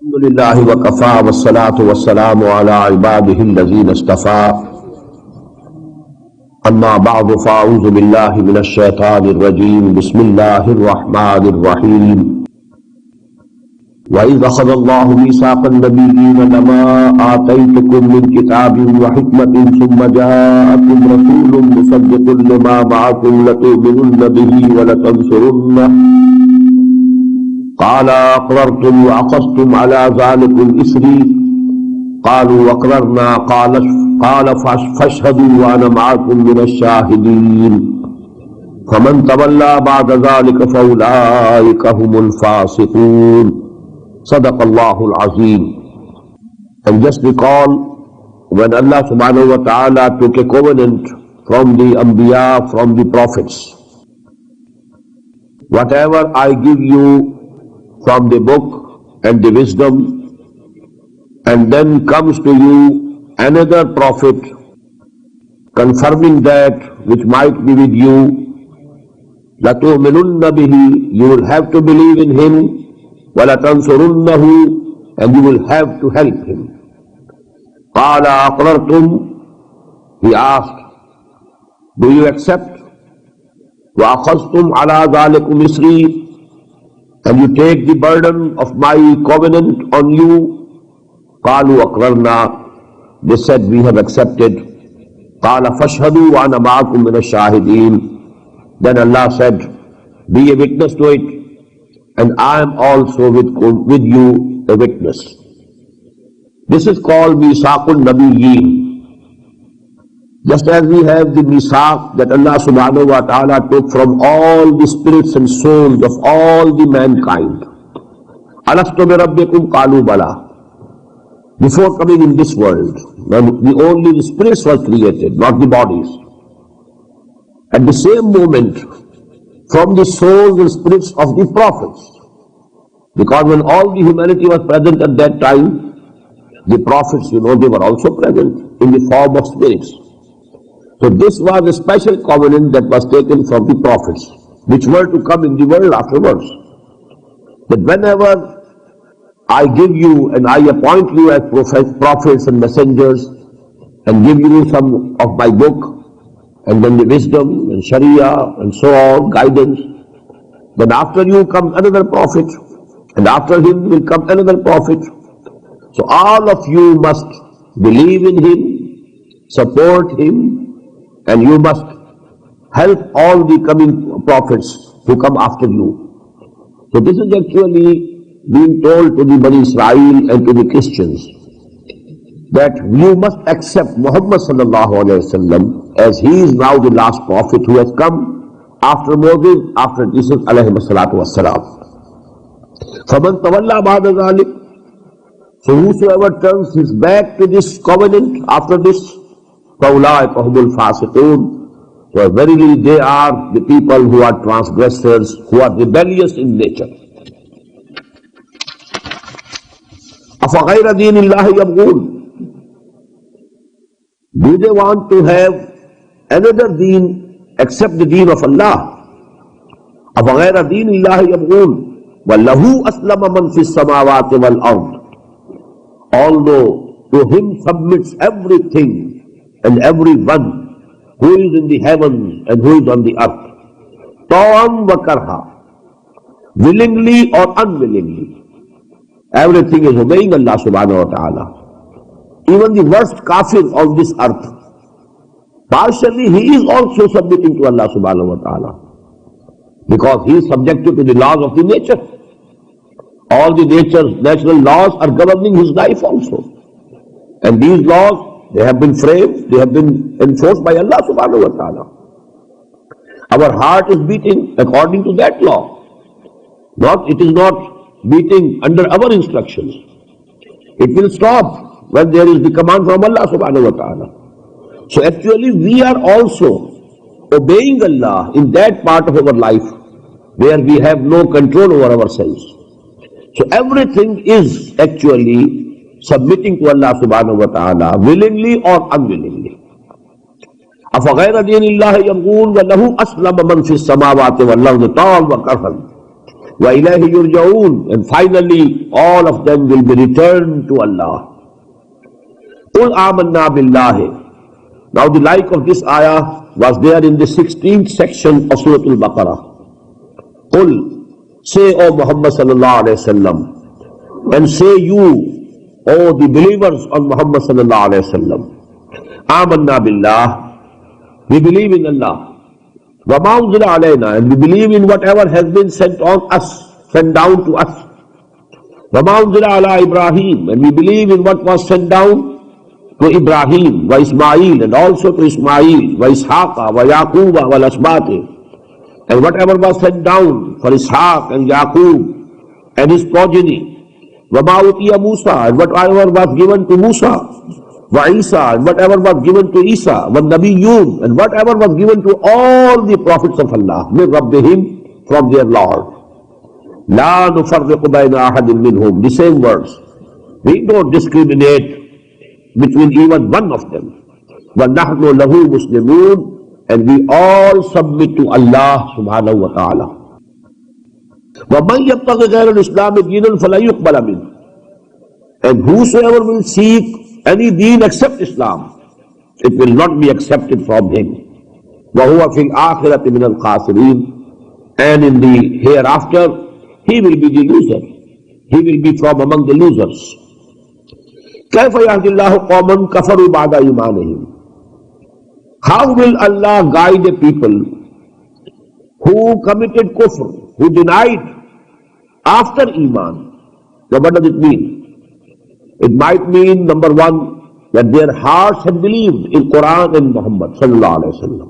الحمد للہ وکفى والصلاة والسلام على عباده الذین اصطفى اما بعد فاعوذ باللہ من الشیطان الرجیم بسم اللہ الرحمن الرحیم وَإِذْ أَخَذَ اللَّهُ مِيثَاقَ النَّبِيِّينَ لَمَا آتَيْتُكُم مِّن كِتَابٍ وَحِكْمَةٍ ثُمَّ جَاءَكُمْ رَسُولٌ مُّصَدِّقٌ لِّمَا مَعَكُمْ لَتُؤْمِنُنَّ بِهِ وَلَتَنصُرُنَّهُ قال أقررتم وأخذتم على ذلكم إصري قالوا أقررنا قال فاشهدوا وأنا معكم من الشاهدين فمن تولى بعد ذلك فأولئك هم الفاسقون صدق الله العظيم. And just recall when Allah subhanahu wa ta'ala took a covenant from the Anbiya, from the prophets, whatever I give you from the book and the wisdom, and then comes to you another prophet confirming that which might be with you, لَتُؤْمِنُنَّ بِهِ, you will have to believe in him, وَلَتَنْصُرُنَّهُ, and you will have to help him. قَالَ أَقْرَرْتُمْ, he asked, do you accept? وَأَخَذْتُمْ عَلَى ذَلِكُمْ إِصْرِي, and you take the burden of my covenant on you. قَالُوا أَقْرَرْنَا, they said we have accepted. قَالَ فَاشْهَدُوا وَأَنَا مَعَكُمْ مِنَ الشَّاهِدِينَ, then Allah said, be a witness to it, and I am also with you a witness. This is called Mīsāqun Nabiyyin. Just as we have the Mīsāq that Allah subhanahu wa ta'ala took from all the spirits and souls of all the mankind. Alastu bi rabbikum qalu bala. Before coming in this world, only the spirits were created, not the bodies. At the same moment, from the souls and spirits of the prophets, because when all the humanity was present at that time, the prophets, they were also present in the form of spirits. So this was a special covenant that was taken from the prophets, which were to come in the world afterwards. That whenever I give you and I appoint you as prophets and messengers, and give you some of my book, and then the wisdom and Sharia and so on, guidance, then after you comes another prophet, and after him will come another prophet. So all of you must believe in him, support him, and you must help all the coming prophets who come after you. So this is actually being told to the Bani Israel and to the Christians, that you must accept Muhammad sallallahu alayhi wa sallam as he is now the last prophet who has come after Moses, after Jesus alayhi salatu wassalam. فَمَنْ تَوَلَّى بَعْدَ ذَلِكَ, so whosoever turns his back to this covenant after this, فَأُولَٰئِكَ هُمُ الْفَاسِقُونَ, so verily they are the people who are transgressors, who are rebellious in nature. أَفَغَيْرَ دِينِ اللَّهِ يَبْغُونَ, do they want to have another deen except the deen of Allah? أَفَغَيْرَ دِينِ اللَّهِ يَبْغُونَ وَلَّهُ أَسْلَمَ مَنْ فِي السَّمَاوَاتِ وَالْأَرْضِ, although to him submits everything and everyone who is in the heavens and who is on the earth, طَوْعًا وَكَرْهًا, willingly or unwillingly, everything is obeying Allah subhanahu wa ta'ala. Even the worst kafir on this earth, partially he is also submitting to Allah subhanahu wa ta'ala, because he is subjected to the laws of the nature. All the natural laws are governing his life also. And these laws, they have been framed, they have been enforced by Allah subhanahu wa ta'ala. Our heart is beating according to that law. It is not beating under our instructions. It will stop when there is the command from Allah subhanahu wa ta'ala. So actually we are also obeying Allah in that part of our life where we have no control over ourselves. So everything is actually submitting to Allah subhanahu wa ta'ala, willingly or unwillingly. أَفَغَيْرَ دِينِ اللَّهِ يَبْغُونَ وَلَهُ أَسْلَمَ مَنْ فِي السَّمَاوَاتِ وَالْأَرْضِ طَوْعًا وَكَرْهًا, وَإِلَيْهِ يُرْجَعُونَ, and finally all of them will be returned to Allah. قُلْ آمَنَّا بِاللَّهِ. Now the like of this ayah was there in the 16th section of Surah Al-Baqarah. قُلْ, say, O Muhammad sallallahu alayhi wa sallam, and say you, O the believers on Muhammad sallallahu alayhi wa sallam, آمَنَّا بِاللَّهِ, we believe in Allah. وَمَا أُنزِلَ عَلَيْنَا, and we believe in whatever has been sent on us, sent down to us. وَمَا أُنزِلَ عَلَىٰ إِبْرَاهِيمَ, and we believe in what was sent down to Ibrahim, wa Ismail, and also to Ismail, wa Ishaqa, wa Yaquba, wa Asbati, and whatever was sent down for Ishaq and Yaqub and his progeny. وَمَا أُوتِيَ Musa, and whatever was given to Musa, wa Isa, and whatever was given to Isa, wa Nabiyyun, and whatever was given to all the prophets of Allah, min Rabbihim, from their Lord. لَا نُفَرِّقُ بَيْنَ أَحَدٍ مِّنْهُمْ, the same words. We don't discriminate between even one of them. وَنَحْنُ لَهُ مُسْلِمُونَ, and we all submit to Allah subhanahu wa ta'ala. وَمَنْ يَبْتَغِ غَيْرَ الْإِسْلَامِ دِينًا فَلَا يُقْبَلَ مِنْهُ, and whosoever will seek any deen except Islam, it will not be accepted from him. وَهُوَ فِي الْآخِرَةِ مِنَ الْخَاسِرِينَ, and in the hereafter he will be the loser. He will be from among the losers. كَيْفَ يَهْدِ اللَّهُ قَوْمًا كَفَرُوا بَعْدَ إِيمَانِهِمْ, how will Allah guide a people who committed kufr, who denied after Iman? Now what does it mean? It might mean, number one, that their hearts had believed in Quran and Muhammad sallallahu alayhi wa sallam.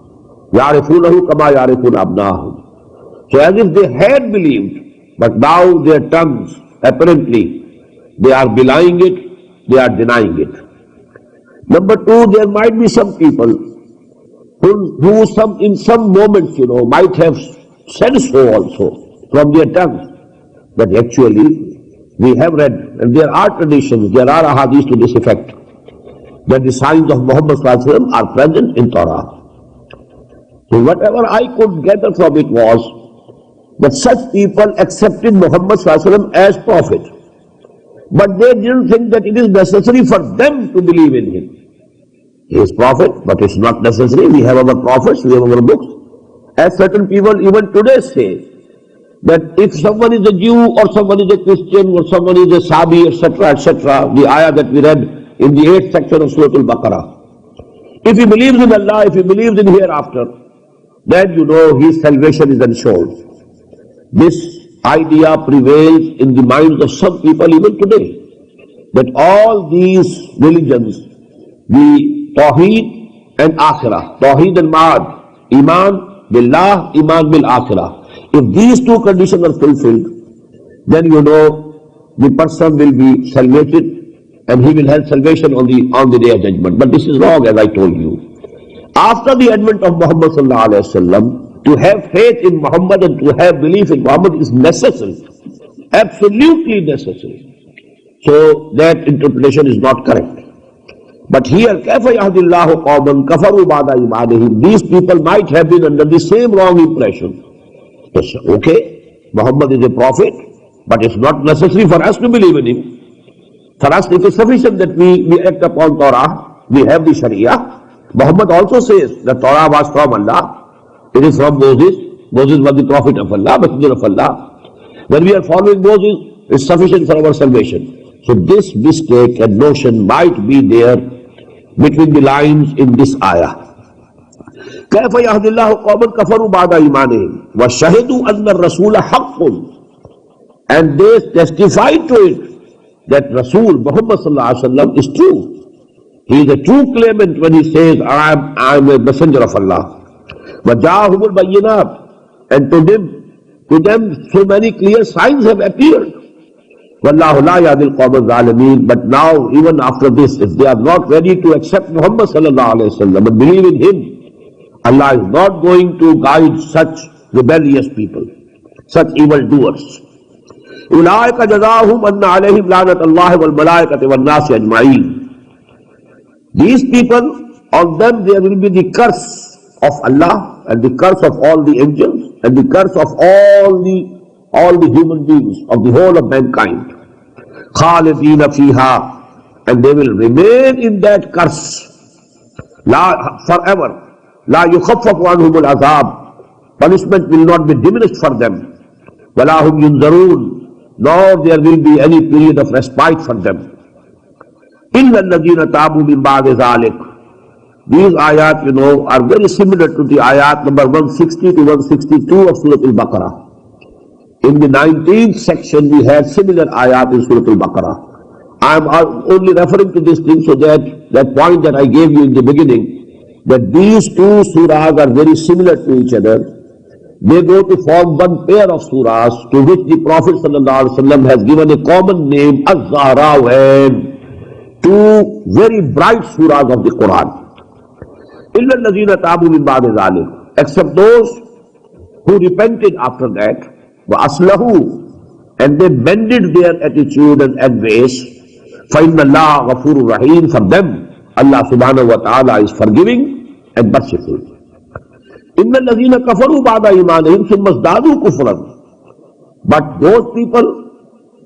يَعْرِفُونَهُ كَمَا يَعْرِفُونَ أَبْنَاهُمْ. So as if they had believed, but now their tongues, apparently, they are belying it, they are denying it. Number two, there might be some people who in some moments, might have said so also from their tongues. But actually, we have read, and there are traditions, there are ahadith to this effect, that the signs of Muhammad sallallahu alaihi wasallam are present in Torah. So whatever I could gather from it was that such people accepted Muhammad sallallahu alaihi wasallam as prophet, but they didn't think that it is necessary for them to believe in him. He is prophet, but it's not necessary. We have our prophets, we have our books. As certain people even today say, that if someone is a Jew or someone is a Christian or someone is a Sabi, etc., the ayah that we read in the 8th section of Surah Al-Baqarah, if he believes in Allah, if he believes in hereafter, then his salvation is ensured. This idea prevails in the minds of some people even today, that all these religions, the Tawheed and Akhirah, Tawheed and Ma'ad, Iman Billah, Iman Bil Akhirah, if these two conditions are fulfilled, then the person will be salvated and he will have salvation on the day of judgment. But this is wrong, as I told you. After the advent of Muhammad sallallahu alaihi wasallam, to have faith in Muhammad and to have belief in Muhammad is necessary, absolutely necessary. So that interpretation is not correct. But here, كَيْفَ يَهْدِ اللَّهُ قَوْمًا كَفَرُوا بَعْدَ إِيمَانِهِمْ, these people might have been under the same wrong impression. Yes, okay, Muhammad is a prophet, but it's not necessary for us to believe in him. For us, it is sufficient that we act upon Torah, we have the Sharia. Muhammad also says that Torah was from Allah, it is from Moses. Moses was the prophet of Allah, messenger of Allah. When we are following Moses, it's sufficient for our salvation. So this mistake and notion might be there between the lines in this ayah. كيف يهدي الله قوما كفروا بعد إيمانهم وشهدوا أن الرسول حق, and they testified to it that Rasul Muhammad sallallahu alaihi wasallam is true. He is a true claimant when he says, I am a messenger of Allah. وَجَاءَهُمُ الْبَيِّنَاتِ, and to them so many clear signs have appeared. وَاللَّهُ لَا يَهْدِي الْقَوْمَ الظَّالِمِينَ, but now even after this, if they are not ready to accept Muhammad sallallahu alaihi wasallam and believe in him, Allah is not going to guide such rebellious people, such evildoers. أُولَٰئِكَ جَزَاؤُهُمْ أَنَّ عَلَيْهِمْ لَعْنَةَ اللَّهِ وَالْمَلَائِكَةِ وَالنَّاسِ أَجْمَعِينَ. These people, on them there will be the curse of Allah and the curse of all the angels and the curse of all the all the human beings of the whole of mankind. خالدین فیہا, and they will remain in that curse forever. لا يخفف عنہم العذاب, punishment will not be diminished for them. ولا هم ينظرون, nor there will be any period of respite for them. إلا الذين تابوا من بعد ذلك. These ayat, are very similar to the ayat number 160 to 162 of Surah Al-Baqarah. In the 19th section, we had similar ayat in Surah Al-Baqarah. I am only referring to this thing so that point that I gave you in the beginning, that these two surahs are very similar to each other. They go to form one pair of surahs to which the Prophet ﷺ has given a common name, Az-Zahrawain, two very bright surahs of the Quran. إِلَّا الَّذِينَ تَابُوا مِن بَعْدِ ذَلِكَ, except those who repented after that, وَأَصْلَحُوا, and they bended their attitude and ways. فَإِنَّ اللَّهَ غَفُورٌ رَحِيمٌ, for them Allah subhanahu wa ta'ala is forgiving and merciful. إِنَّ الَّذِينَ كَفَرُوا بَعْدَ إِيمَانِهِمْ ثُمَّ ازْدَادُوا كُفْرًا, but those people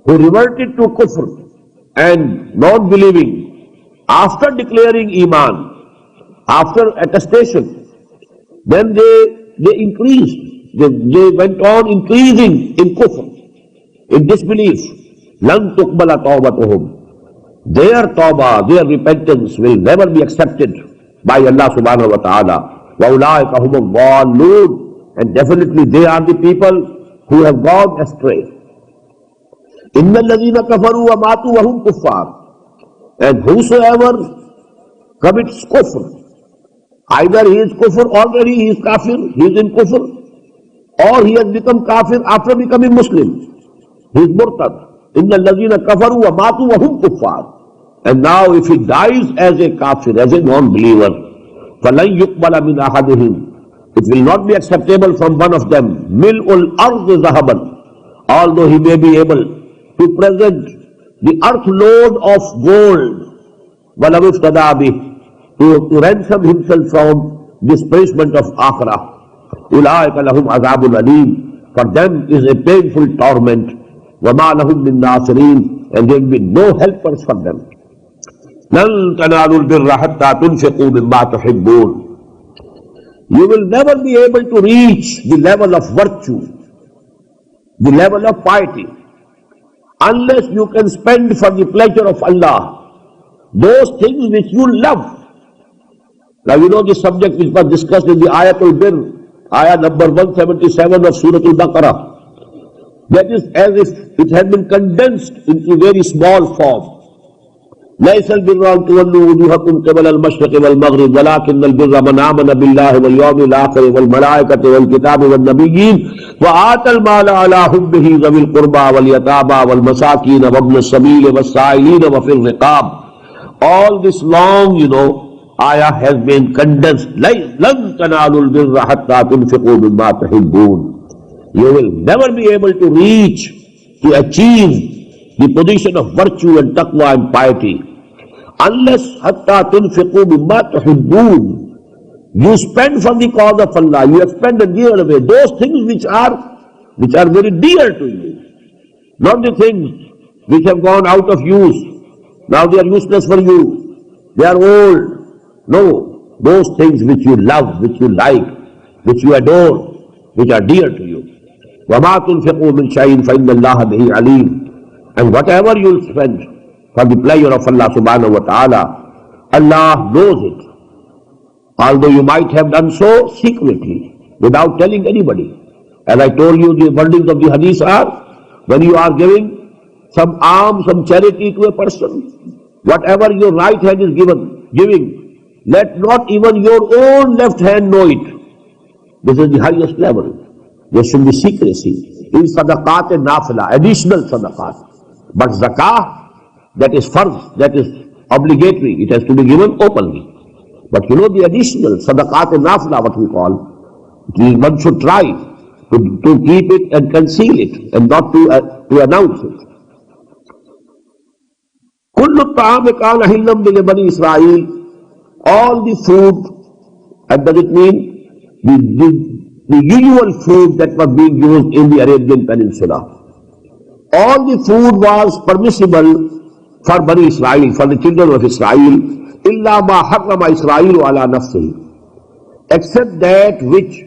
who reverted to kufr and non-believing after declaring iman, after attestation, then they increased, they went on increasing in kufr, in disbelief. لَن تُقْبَلَ تَوْبَتُهُمْ, their tawbah, their repentance will never be accepted by Allah subhanahu wa ta'ala. وَأُولَٰئِكَ هُمُ الضَّالُّونَ, and definitely they are the people who have gone astray. إِنَّ الَّذِينَ كَفَرُوا وَمَاتُوا وَهُمْ كُفَّارٌ, and whosoever commits kufr, either he is kufr already, he is kafir, he is in kufr, or he has become kafir after becoming Muslim, he is murtad. Inna allazina kafaru wa matu wa hum kuffar, and now if he dies as a kafir, as a non-believer, falan yuqbala min ahadihim, it will not be acceptable from one of them, mil'ul ard zahaban, although he may be able to present the earth load of gold, walau iftada bih, to ransom himself from disbursement of akhirah. Ulaika lahum azabun alim, for them is a painful torment. وَمَا لَهُمْ مِن نَاصِرِينَ, and there will be no helpers for them. لَن تَنَالُوا الْبِرَّ حَتَّى تُنْفِقُوا مِمَّا تُحِبُّونَ, you will never be able to reach the level of virtue, the level of piety, unless you can spend for the pleasure of Allah those things which you love. Now you know the subject which was discussed in the Ayatul Bir, ayah number 177 of Surah Al-Baqarah. That is as if it had been condensed into very small form. لَيْسَ الْبِرَّ أَن تُوَلُّوا وُجُوهَكُمْ قِبَلَ الْمَشْرِقِ وَالْمَغْرِبِ وَلَٰكِنَّ الْبِرَّ مَنْ آمَنَ بِاللَّهِ وَالْيَوْمِ الْآخِرِ وَالْمَلَائِكَةِ وَالْكِتَابِ وَالنَّبِيِّينَ وَآتَى الْمَالَ عَلَىٰ حُبِّهِ ذَوِي الْقُرْبَىٰ وَالْيَتَامَىٰ وَالْمَسَاكِينَ وَابْنِ السَّبِيلِ وَالسَّائِلِينَ وَفِي الرِّقَابِ. All this long, ayah has been condensed. لَن تَنَالُوا الْبِرَّ حَتَّى تُنْفِقُوا مِمَّا تُحِبُّونَ, you will never be able to reach, to achieve the position of virtue and taqwa and piety, unless hatta tunfiqu mimma tuhibbun, you spend for the cause of Allah, you expend and give away those things which are very dear to you, not the things which have gone out of use, now they are useless for you, they are old. No, those things which you love, which you like, which you adore, which are dear to you. وَمَا تُنْفِقُوا مِنْ شَيْءٍ فَإِنَّ اللَّهَ بِهِ عَلِيمٌ, and whatever you spend for the pleasure of Allah subhanahu wa ta'ala, Allah knows it, although you might have done so secretly, without telling anybody. As I told you, the wordings of the hadith are, when you are giving some alms, some charity to a person, whatever your right hand is giving, let not even your own left hand know it. This is the highest level. There should be secrecy in sadaqat and nafila, additional sadaqat. But zakah, that is farz, that is obligatory, it has to be given openly. But the additional sadaqat and nafila, what we call, one should try to keep it and conceal it and not to announce it. كُلُّ الطَّعَامِ كَانَ حِلًّا لِبَنِي إِسْرَائِيلَ, all the food, and does it mean the usual food that was being used in the Arabian Peninsula. All the food was permissible for Bani Israel, for the children of Israel, illa ma harrama Israel ala nafsihi, except that which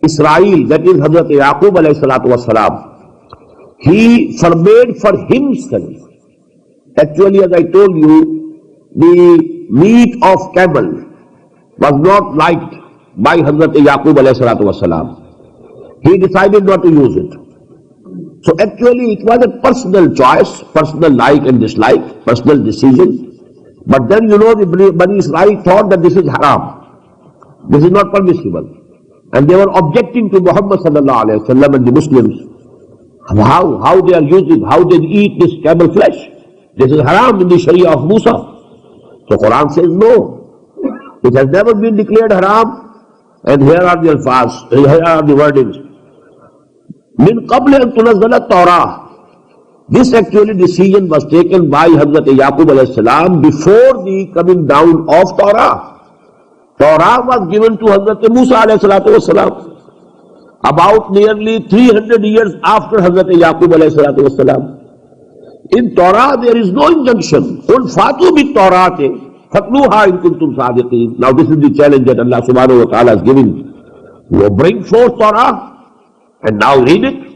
Israel, that is Hazrat Yaqub alayhi salatu wasalam, he forbade for himself. Actually, as I told you, the meat of camel was not liked by Hazrat Yaqub alayhi salatu wasalam. He decided not to use it. So actually it was a personal choice, personal like and dislike, personal decision. But then the Bani Israel thought that this is haram. This is not permissible. And they were objecting to Muhammad sallallahu alayhi wa sallam and the Muslims. How they are using, how they eat this camel flesh. This is haram in the Sharia of Musa. So Quran says no. It has never been declared haram. And here are the alfaz, here are the wordings. Min qabli an tunazzala Torah. This actually decision was taken by Hazrat Yaqub alayhi salam before the coming down of Torah. Torah was given to Hazrat Musa alayhi salatu wasalam about nearly 300 years after Hazrat Yaqub alayhi salatu wasalam. In Torah there is no injunction. Qul fatu bit Torati fatluha in kuntum sadiqin. Now this is the challenge that Allah subhanahu wa ta'ala is giving. You bring forth Torah and now read it.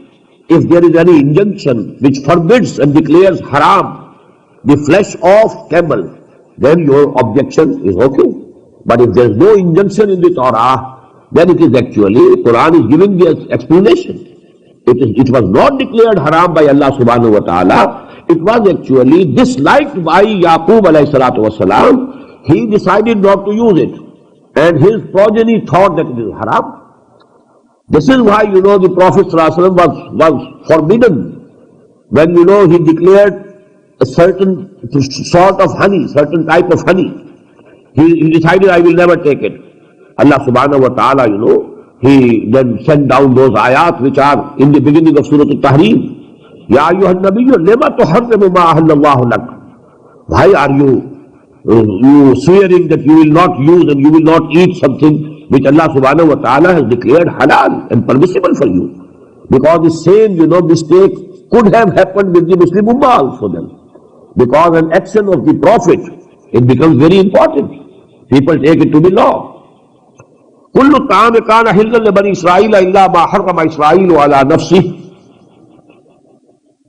If there is any injunction which forbids and declares haram the flesh of camel, then your objection is okay. But if there is no injunction in the Torah, then it is actually, Quran is giving the explanation. It was not declared haram by Allah subhanahu wa ta'ala. It was actually disliked by Yaqub alayhi salatu wasalam. He decided not to use it. And his progeny thought that it is haram. This is why, the Prophet ﷺ was forbidden when, he declared a certain sort of honey, certain type of honey. He decided, I will never take it. Allah subhanahu wa ta'ala, He then sent down those ayat which are in the beginning of Surah Al-Tahrim. Ya ayyuhan nabiyyu lima tuharrimu ma ahallallahu lak. Why are you swearing that you will not use and you will not eat something which Allah subhanahu wa ta'ala has declared halal and permissible for you? Because the same, mistake could have happened with the Muslim Ummah also then. Because an action of the Prophet, it becomes very important. People take it to be law. كل الطعام كان حلا لبني إسرائيل إلا ما حرم إسرائيل على نفسه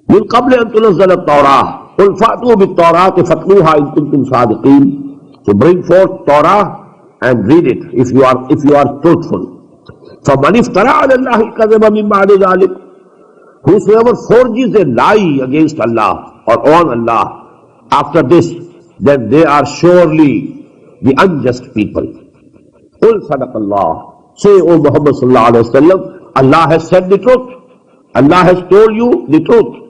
من قبل أن تنزل التوراة قل فأتوا بالتوراة فاتلوها إن كنتم صادقين. So bring forth Torah and read it if you are truthful. فمن افترى على الله الكذب من بعد ذلك. Whosoever forges a lie against Allah or on Allah after this, then they are surely the unjust people. Qul sadaqallah. Say, O Muhammad sallallahu alayhi wa sallam, Allah has said the truth. Allah has told you the truth.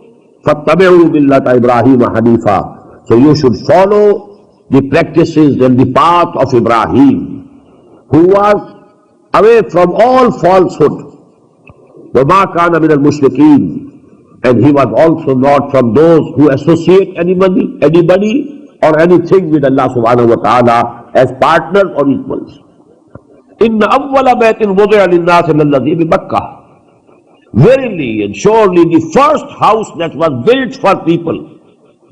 فَاتَّبِعُوا مِلَّةَ إِبْرَاهِيمَ حَنِيفًا. So you should follow the practices and the path of Ibrahim, who was away from all falsehood. وَمَا كَانَ مِنَ الْمُشْرِكِينَ. And he was also not from those who associate anybody or anything with Allah subhanahu wa ta'ala as partners or equals. إِنَّ أَوَّلَ بَيْتٍ وُضِعَ لِلنَّاسِ لَلَّذِي بِبَكَّةِ. Verily and surely the first house that was built for people,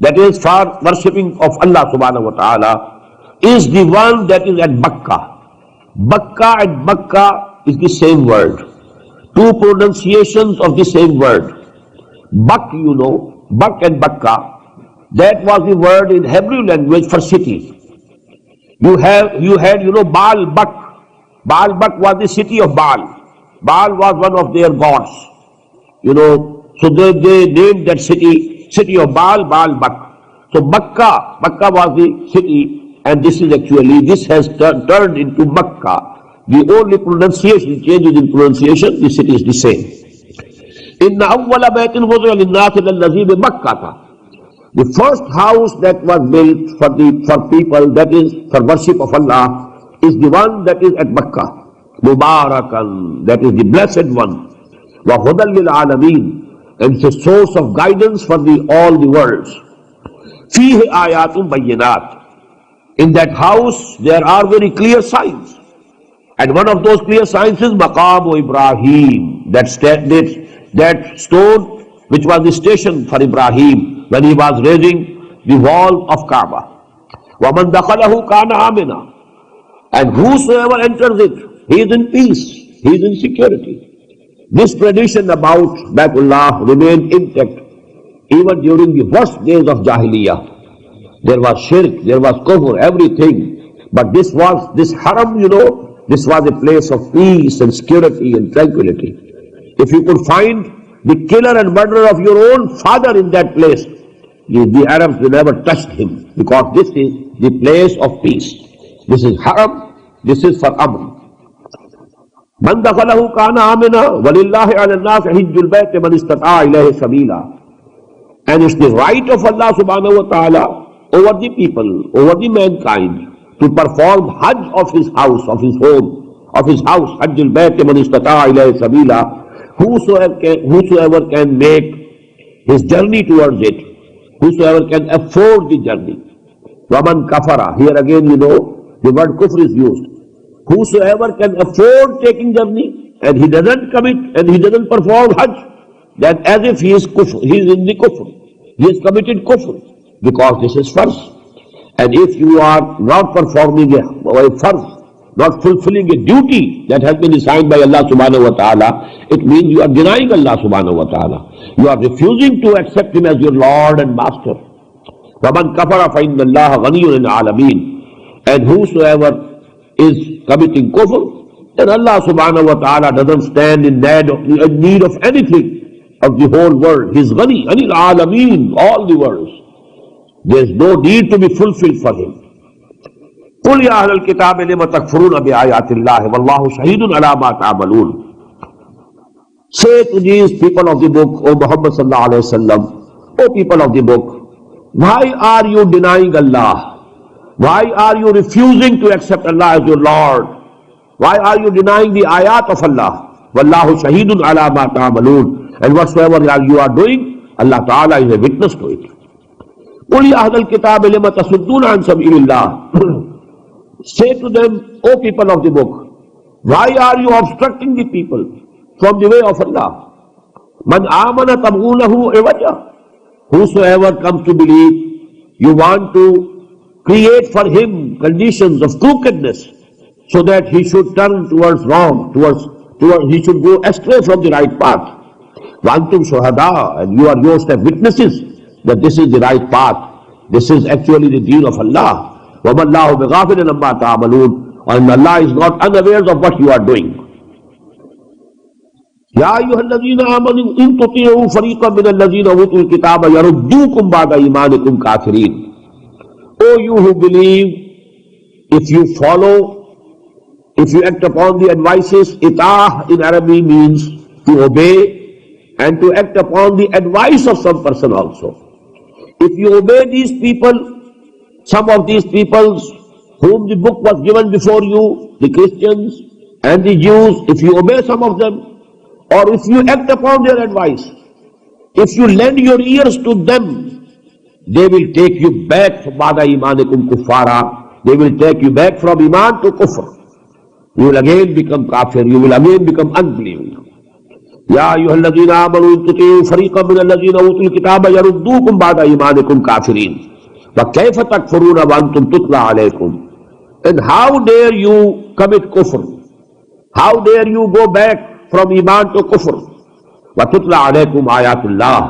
that is for worshipping of Allah subhanahu wa ta'ala, is the one that is at Bakkah. Bakkah and Bakkah is the same word. Two pronunciations of the same word. Bak, Bak and Bakkah, that was the word in Hebrew language for city. You had, Baal Bak. Baal Bak was the city of Baal. Baal was one of their gods. So they named that city of Baal, Baal Bak. So Bakkah was the city, and this has turned into Makkah. The only pronunciation, changes in pronunciation, the city is the same. Inna awwala baytin wudi'a lin-nasi lallazi bi Makkah. The first house that was built for people, that is for worship of Allah, is the one that is at Makkah. Mubarakan, that is the blessed one. Wa hudan lil alamin, and it's a source of guidance for all the worlds. Fihi ayatun bayyinat. In that house there are very clear signs. And one of those clear signs is Maqam Ibrahim, that stone which was the station for Ibrahim when he was raising the wall of Kaaba. وَمَنْ دَخَلَهُ كَانَ آمِنًا. And whosoever enters it, he is in peace, he is in security. This tradition about Baitullah remained intact even during the worst days of Jahiliyyah. There was shirk, there was kufr, everything. But this haram, this was a place of peace and security and tranquility. If you could find the killer and murderer of your own father in that place, the Arabs will never touch him, because this is the place of peace. This is haram, this is for amn. من دخله كان آمنا ولله على الناس حج البيت من استطاع إليه سبيلا. And it's the right of Allah subhanahu wa ta'ala over the people, over the mankind, to perform Hajj of his house, of his home, of his house. Hajj al-Bayt man istata'a ilayhi sabila. Whosoever can make his journey towards it, whosoever can afford the journey. Waman kafara. Here again, the word kufr is used. Whosoever can afford taking journey and he doesn't commit and he doesn't perform Hajj, then as if he is in the kufr. He has committed kufr, because this is farz. And if you are not performing a farz, not fulfilling a duty that has been assigned by Allah subhanahu wa ta'ala, it means you are denying Allah subhanahu wa ta'ala. You are refusing to accept Him as your Lord and Master. وَمَنْ كَفَرَ فَإِنَّ اللَّهَ غَنِيٌّ الْعَالَمِينَ. And whosoever is committing kufr, then Allah subhanahu wa ta'ala doesn't stand in need of anything of the whole world. He is ghani, anil alameen, all the worlds. There is no need to be fulfilled for him. قُلْ يَا أَهْلَ الْكِتَابِ لِمَ تَكْفُرُونَ بِآيَاتِ اللَّهِ وَاللَّهُ شَهِيدٌ عَلَى مَا تَعْمَلُونَ. Say to these people of the book, O Muhammad sallallahu alayhi wa sallam, O people of the book, why are you denying Allah? Why are you refusing to accept Allah as your Lord? Why are you denying the ayat of Allah? وَاللَّهُ شَهِيدٌ عَلَى مَا تَعْمَلُونَ. And whatsoever you are doing, Allah Ta'ala is a witness to it. قُلْ يَا أَهْلَ الْكِتَابِ لِمَ تَصُدُّونَ عَنْ سَبِيلِ اللَّهِ. Say to them, O people of the book, why are you obstructing the people from the way of Allah? مَنْ آمَنَ تَبْغُونَهُ عِوَجًا. Whosoever comes to believe, you want to create for him conditions of crookedness, so that he should turn towards wrong, he should go astray from the right path. وَأَنْتُمْ شُهَدَاءَ. And you are yours as witnesses that this is the right path. This is actually the deen of Allah. وَمَا اللَّهُ بِغَافِلٍ عَمَّا تَعْمَلُونَ. And Allah is not unaware of what you are doing. يَا أَيُّهَا الَّذِينَ آمَنُوا إِن تُطِيعُوا فَرِيقًا مِنَ الَّذِينَ أُوتُوا الْكِتَابَ يَرُدُّوكُمْ بَعْدَ إِيمَانِكُمْ كَافِرِينَ. O you who believe, if you follow, if you act upon the advices, ita'ah in Arabic means to obey, and to act upon the advice of some person also. If you obey these people, some of these peoples whom the book was given before you, the Christians and the Jews, if you obey some of them, or if you act upon their advice, if you lend your ears to them, they will take you back from ba'da imanikum kuffara. They will take you back from iman to kufr. You will again become kafir, you will again become unbelieving. يَا أَيُّهَا الَّذِينَ آمَنُوا إِن تُطِيعُوا فَرِيقًا مِنَ الَّذِينَ أُوتُوا الْكِتَابَ يَرُدُّوكُمْ بَعْدَ إِيمَانِكُمْ كَافِرِينَ وَكَيْفَ تَكْفُرُونَ وَأَنْتُمْ تُتْلَى عَلَيْكُمْ. And how dare you commit kufr? How dare you go back from iman to kufr? وَتُتْلَى عَلَيْكُمْ آيَاتُ اللَّهِ.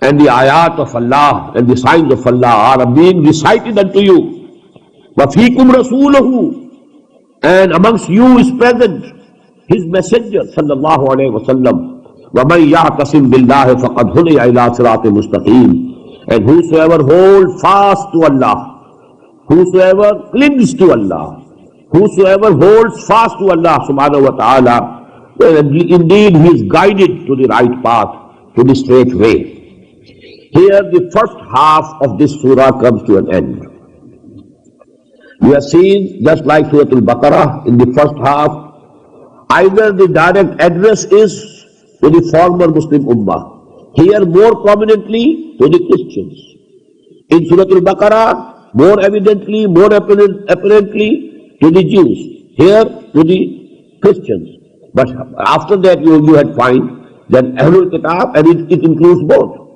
And the ayat of Allah and the signs of Allah are being recited unto you. وَفِيكُمْ رَسُولُهُ. And amongst you is present His messenger sallallahu alayhi wa sallam. وَمَنْ يَعْتَصِمْ بِاللَّهِ فَقَدْ هُدِيَ إِلَىٰ صِرَاطٍ مُسْتَقِيمٍ. And whosoever holds fast to Allah, whosoever clings to Allah, whosoever holds fast to Allah subhanahu wa ta'ala, well, indeed he is guided to the right path, to the straight way. Here the first half of this surah comes to an end. We have seen, just like Surah Al-Baqarah, in the first half, either the direct address is to the former Muslim Ummah, here more prominently to the Christians. In Surah Al-Baqarah, more evidently, more apparently to the Jews. Here to the Christians. But after that you had find that Ahlul Kitab, and it includes both.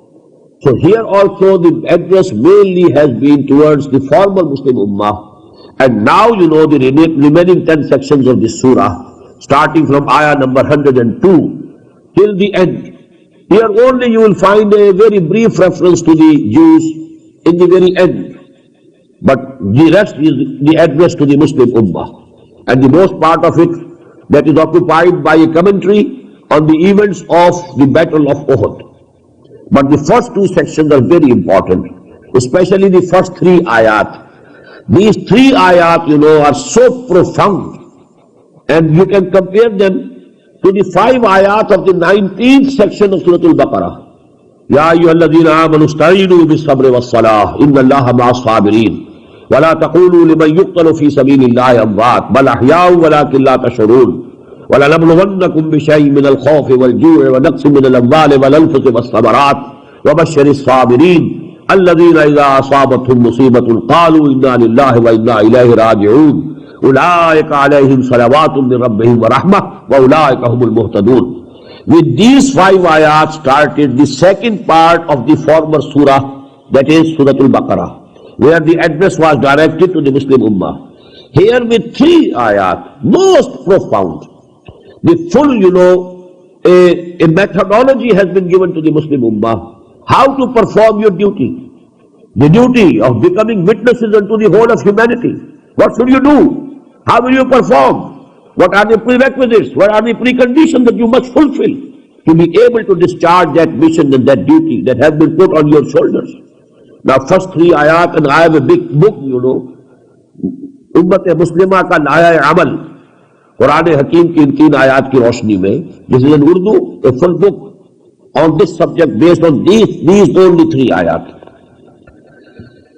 So here also the address mainly has been towards the former Muslim Ummah. And now you know the remaining 10 sections of this surah, starting from ayah number 102 till the end. Here only you will find a very brief reference to the Jews in the very end. But the rest is the address to the Muslim Ummah. And the most part of it that is occupied by a commentary on the events of the Battle of Uhud. But the first two sections are very important, especially the first three ayat. These three ayat, you know, are so profound, and you can compare them to the 5 ayat of the 19th section of Surah Al-Baqarah. Ya ayyuhalladhina amanu ista'inu bis-sabri was-salah, inna Allaha ma'as-sabirin. وَلَا تَقُولُوا لِمَنْ يُقْتَلُ فِي سَبِيلِ اللَّهِ أَمْوَاتٌ بَلْ أَحْيَاءٌ وَلَكِنْ لَا تَشْعُرُونَ وَلَنَبْلُوَنَّكُمْ بِشَيْءٍ مِنَ الْخَوْفِ وَالْجُوعِ وَنَقْصٍ مِنَ الْأَمْوَالِ وَالْأَنْفُسِ وَالثَّمَرَاتِ وَبَشِّرِ الصَّابِرِينَ الَّذِينَ إِذَا أَصَابَتْهُمْ مُصِيبَةٌ قَالُوا إِنَّا لِلَّهِ وَإِنَّا إِلَيْهِ راجعون أُولَئِكَ عَلَيْهِمْ صَلَوَاتٌ مِّن رَّبِّهِمْ وَرَحْمَةٌ وَأُولَئِكَ هُمُ الْمُهْتَدُونَ. With these 5 ayat started the second part of the former surah, that is Surah Al-Baqarah, where the address was directed to the Muslim Ummah. Here with 3 ayat, most profound. The full, you know, a methodology has been given to the Muslim Ummah. How to perform your duty. The duty of becoming witnesses unto the whole of humanity. What should you do? How will you perform? What are the prerequisites? What are the preconditions that you must fulfill to be able to discharge that mission and that duty that has been put on your shoulders? Now first 3 ayat, and I have a big book, you know, Ummat-e-Muslimah ka Naya-e-Amal, Quran-e-Hakim ki in 3 ayat ki roshni mein. This is in Urdu, a full book on this subject based on these only 3 ayat.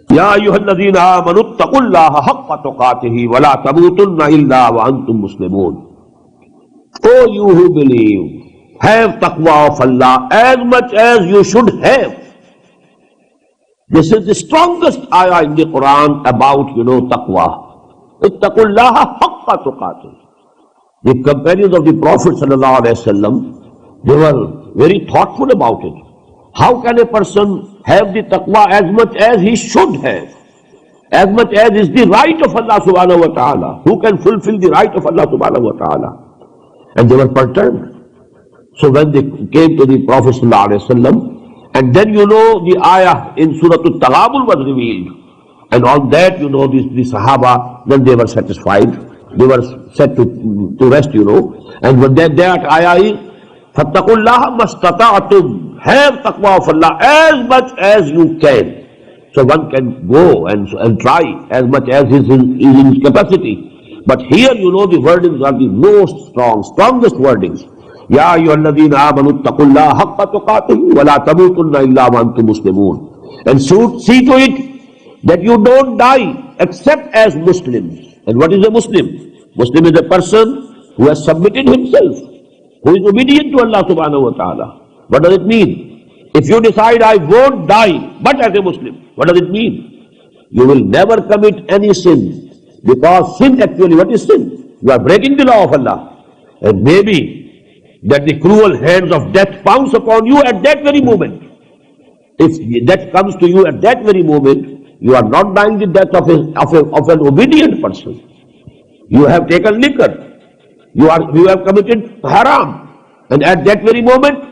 Ya ayyuhalladhina amanu ittaqullaha haqqa tuqatihi wa la tamutunna illa wa antum muslimun. O you who believe, have taqwa of Allah as much as you should have. This is the strongest ayah in the Quran about, you know, taqwa. Ittaqullaha haqqa tuqatihi. The companions of the Prophet sallallahu alaihi wasallam, they were very thoughtful about it. How can a person have the taqwa as much as he should have? As much as is the right of Allah subhanahu wa ta'ala. Who can fulfill the right of Allah subhanahu wa ta'ala? And they were perturbed. So when they came to the Prophet sallallahu alaihi wasallam, and then you know the ayah in Surah Al-Taghabun was revealed. And on that, you know, the Sahaba, then they were satisfied. They were set to rest, you know. And when that ayah is, فَاتَّقُوا اللَّهَ مَسْتَطَعْتُمْ. Have taqwa of Allah as much as you can. So one can go and try as much as is in capacity. But here, you know, the wordings are the most strongest wordings. Ya ayyuhalladhina amanu ittaqullaha haqqa tuqatihi wa la tamutunna illa wa antum muslimun. And see to it that you don't die except as Muslims. And what is a Muslim? Muslim is a person who has submitted himself, who is obedient to Allah subhanahu wa ta'ala. What does it mean? If you decide I won't die but as a Muslim, what does it mean? You will never commit any sin. Because sin actually, what is sin? You are breaking the law of Allah. And maybe that the cruel hands of death pounce upon you at that very moment. If death comes to you at that very moment, you are not dying the death of an obedient person. You have taken liquor. You have committed haram. And at that very moment,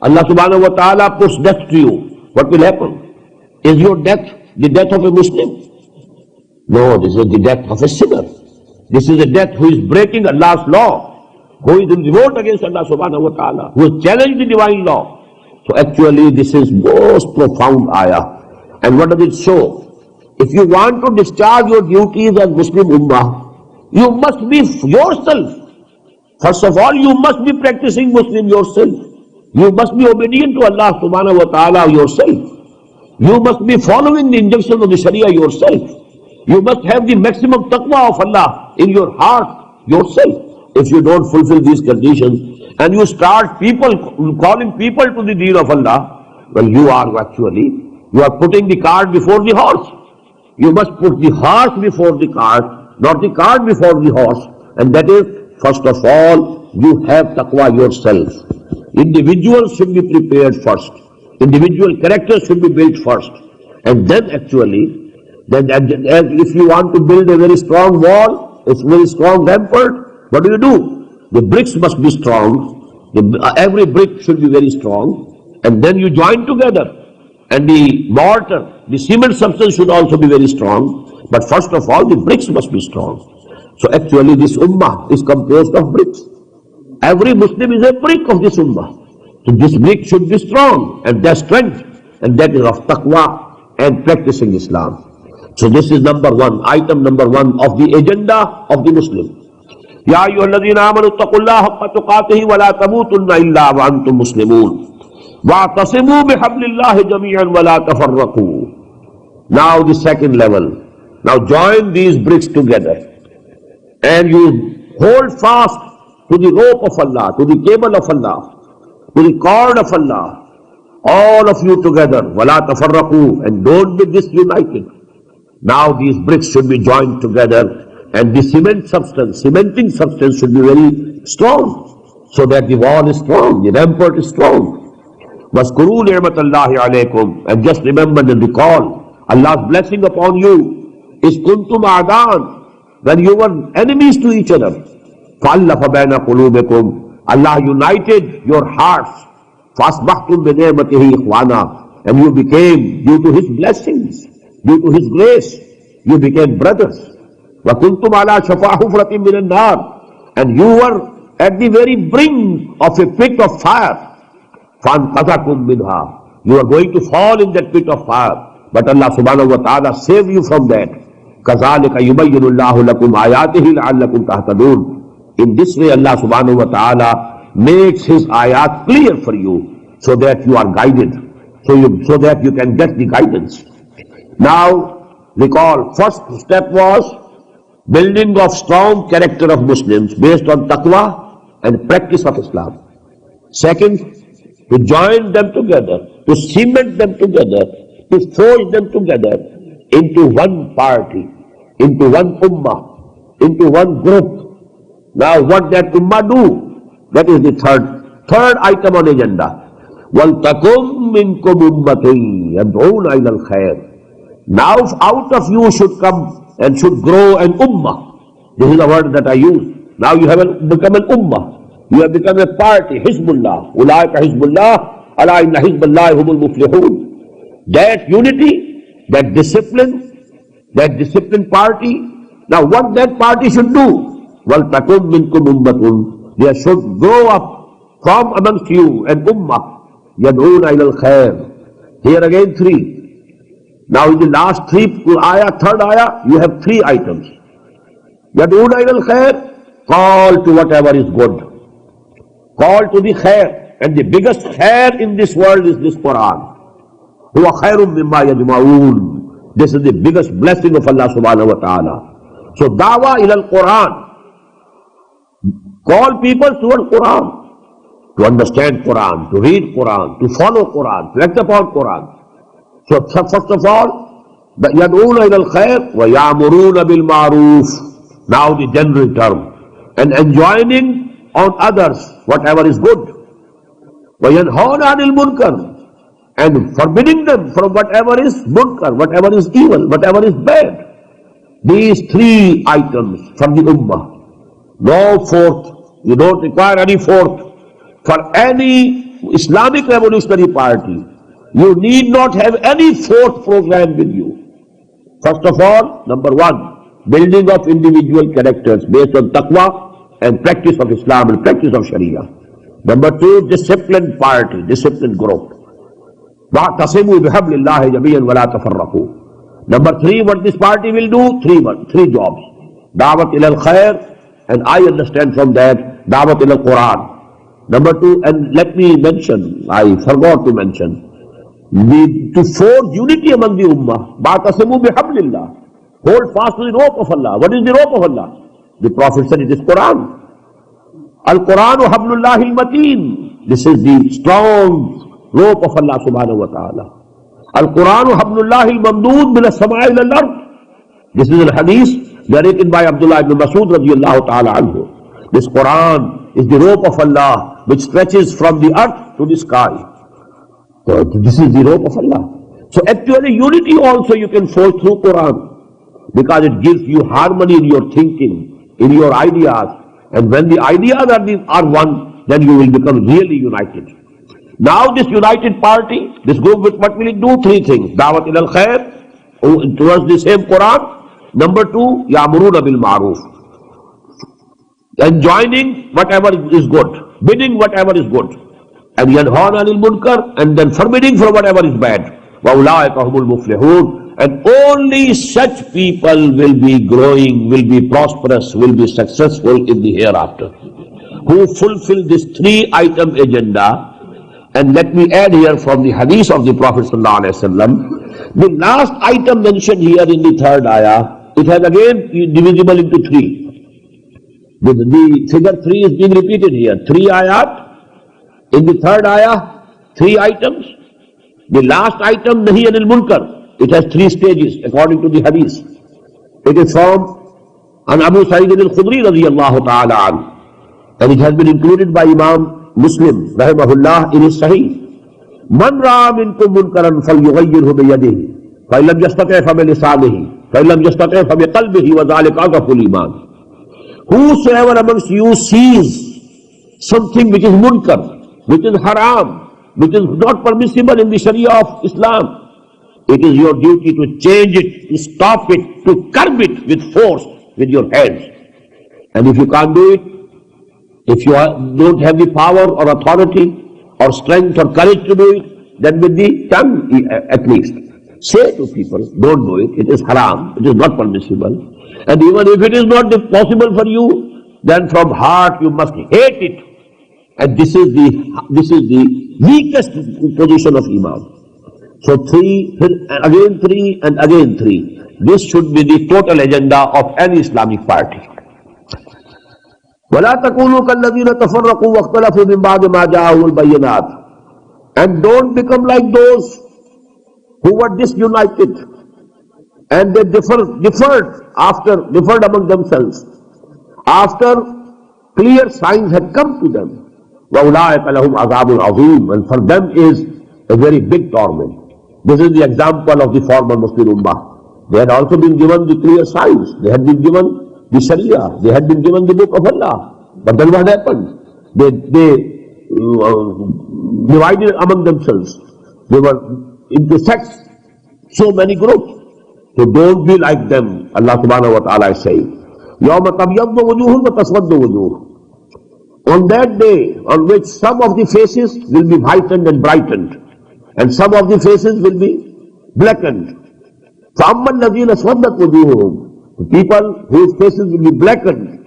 Allah subhanahu wa ta'ala puts death to you. What will happen? Is your death the death of a Muslim? No, this is the death of a sinner. This is a death who is breaking Allah's law, who is in revolt against Allah subhanahu wa ta'ala, who has challenged the divine law. So actually this is most profound ayah. And what does it show? If you want to discharge your duties as Muslim Ummah, you must be yourself. First of all, you must be practicing Muslim yourself. You must be obedient to Allah subhanahu wa ta'ala yourself. You must be following the injunctions of the Sharia yourself. You must have the maximum taqwa of Allah in your heart yourself. If you don't fulfill these conditions and you start calling people to the deen of Allah, well, you are putting the cart before the horse. You must put the horse before the cart, not the cart before the horse. And that is First of all, you have taqwa yourself. Individuals should be prepared first. Individual characters should be built first. And then actually, if you want to build a very strong wall, a very strong rampart, what do? The bricks must be strong. Every brick should be very strong. And then you join together. And the mortar, the cement substance should also be very strong. But first of all, the bricks must be strong. So actually this ummah is composed of bricks. Every Muslim is a brick of this ummah. So this brick should be strong, and their strength, and that is of taqwa and practicing Islam. So this is number one, item number one of the agenda of the Muslim. Ya ayyuhalladhina amanu ittaqullaha haqqa tuqatihi wa la tamutunna illa wa antum muslimun. Wa'tasimu bihablillahi jami'an wa la tafarraqu. Now the second level. Now join these bricks together and you hold fast to the rope of Allah, to the cable of Allah, to the cord of Allah, all of you together, وَلَا تَفَرَّقُوا, and don't be disunited. Now these bricks should be joined together, and the cementing substance should be very strong, so that the wall is strong, the rampart is strong. وَاذْكُرُوا نِعْمَةَ اللَّهِ عَلَيْكُمْ, and just remember and recall Allah's blessing upon you is kuntum a'daan, when you were enemies to each other. فَأَلَّفَ بَيْنَ قُلُوبِكُمْ, Allah united your hearts. فَأَصْبَحْتُمْ بِنِعْمَتِهِ إِخْوَانًا, and you became, due to His blessings, due to His grace, you became brothers. وَكُنْتُمْ عَلَى شَفَا حُفْرَةٍ مِّنَ النَّارِ, and you were at the very brink of a pit of fire. فَأَنْقَذَكُمْ مِنْهَا, you are going to fall in that pit of fire, but Allah subhanahu wa ta'ala saved you from that. كَذَلِكَ يُبَيِّنُ اللَّهُ لَكُمْ آيَاتِهِ لَعَلَّكُمْ تَهْتَدُونَ. In this way Allah subhanahu wa ta'ala makes His ayat clear for you, so that you are guided, so that you can get the guidance. Now recall, first step was building of strong character of Muslims based on taqwa and practice of Islam. Second, to join them together, to cement them together, to forge them together into one party, into one ummah, into one group. Now what that ummah do? That is the third item on agenda. وَلْتَكُمْ مِنْكُمْ أُمَّةٌ يَدْعُونَ إِلَى الْخَيْرِ. Now out of you should come and should grow an ummah. This is the word that I use. Now you have become an ummah. You have become a party, Hizbullah. أُولَٰئِكَ Hizbullah, أَلَا إِنَّ حِزْبَ اللَّهِ هُمُ الْمُفْلِحُونَ. That unity, that disciplined party. Now what that party should do? وَلْتَكُمْ مِنْكُمْ أُمَّةٌ, there should grow up from amongst you an ummah, يَدْعُونَ إِلَى الْخَيْرِ. Here again three. Now in the last third ayah, you have three items. يَدْعُونَ إِلَى الْخَيْرِ, call to whatever is good. Call to the khair, and the biggest khair in this world is this Quran. هُوَ خَيْرٌ مِمَّا يَجْمَعُونَ. This is the biggest blessing of Allah subhanahu wa ta'ala. So da'wah ila al-Quran. Call people toward Quran, to understand Quran, to read Quran, to follow Quran, to act upon Quran. So first of all, يَدْعُونَ إِلَى الْخَيْرِ وَيَعْمُرُونَ بِالْمَعْرُوفِ. Now the general term. And enjoining on others whatever is good. وَيَنْهَوْنَ عَنِ الْمُنْكَرِ, and forbidding them from whatever is munkar, whatever is evil, whatever is bad. These three items from the ummah. No fourth. You don't require any fourth. For any Islamic revolutionary party, you need not have any fourth program with you. First of all, number one, building of individual characters based on taqwa and practice of Islam and practice of Sharia. Number two, disciplined party, disciplined group. وَاعْتَصِمُوا بِحَبْلِ اللَّهِ جَمِيعًا وَلَا تَفَرَّقُوا. Number three, what this party will do? Three jobs. Da'wat ila al-khair, and I understand from that, Da'wat ila al-Quran. Number two, and let me mention, I forgot to mention, to forge unity among the ummah. وَاعْتَصِمُوا بِحَبْلِ اللَّهِ. Hold fast to the rope of Allah. What is the rope of Allah? The Prophet said it is Quran. Al-Quranu hablullahi al-mateen. This is the strong rope of Allah subhanahu wa ta'ala. Al-Quranu hablullahi al-mamdood min as-sama'i ila al-ard. This is a hadith narrated by Abdullah ibn Mas'ud radiyallahu ta'ala anhu. This Quran is the rope of Allah which stretches from the earth to the sky. So this is the rope of Allah. So actually unity also you can forge through Quran, because it gives you harmony in your thinking, in your ideas. And when the ideas are one, then you will become really united. Now this united party, this group, what will it do? Three things. Dawat ilal khair, towards the same Quran. Number two, ya'muruna bil ma'ruf, enjoining whatever is good, bidding whatever is good, and yanhauna anil munkar, and then forbidding from whatever is bad. Wa ulaika humul muflihun, and only such people will be growing, will be prosperous, will be successful in the hereafter, who fulfill this three-item agenda. And let me add here from the hadith of the Prophet ﷺ, the last item mentioned here in the third ayah, it has again divisible into three. The figure 3 is being repeated here. 3 ayat. In the third ayah, 3 items. The last item, nahi anil munkar, it has 3 stages according to the hadith. It is from an Abu Sa'id al-Khudri radiyallahu ta'ala an, and it has been included by Imam Muslim rahimahullah in his Sahih. Man ra'a minkum munkaran falyughayyirhu biyadihi, fa in lam yastati' fa bilisanihi, fa in lam yastati' fa biqalbihi, wa dhalika adhaful iman. Whosoever amongst you sees something which is munkar, which is haram, which is not permissible in the Sharia of Islam, it is your duty to change it, to stop it, to curb it with force, with your hands. And if you can't do it, if you don't have the power or authority or strength or courage to do it, then with the tongue at least, say to people, don't do it, it is haram, it is not permissible. And even if it is not possible for you, then from heart you must hate it. And this is the weakest position of Imam. So 3, again 3, and again 3. This should be the total agenda of any Islamic party. وَلَا تَكُونُوا كَالَّذِينَ تَفَرَّقُوا وَاخْتَلَفُوا مِنْ بَعْدِ مَا جَاءَهُمُ الْبَيِّنَاتُ. And don't become like those who were disunited and they differed among themselves after clear signs had come to them. وَأُولَٰئِكَ لَهُمْ عَذَابٌ عَظِيمٌ, and for them is a very big torment. This is the example of the former Muslim Ummah. They had also been given the clear signs. They had been given the Sharia. They had been given the book of Allah. But then what happened? They divided among themselves. They were into sects, so many groups. So don't be like them. Allah subhanahu wa ta'ala is saying, يَوْمَ تَبْيَضُّ وُجُوهٌ وَتَسْوَدُّ وُجُوهٌ. On that day, on which some of the faces will be whitened and brightened, and some of the faces will be blackened. فَأَمَّا الَّذِينَ اسْوَدَّتْ وُجُوهُهُمْ, the people whose faces will be blackened,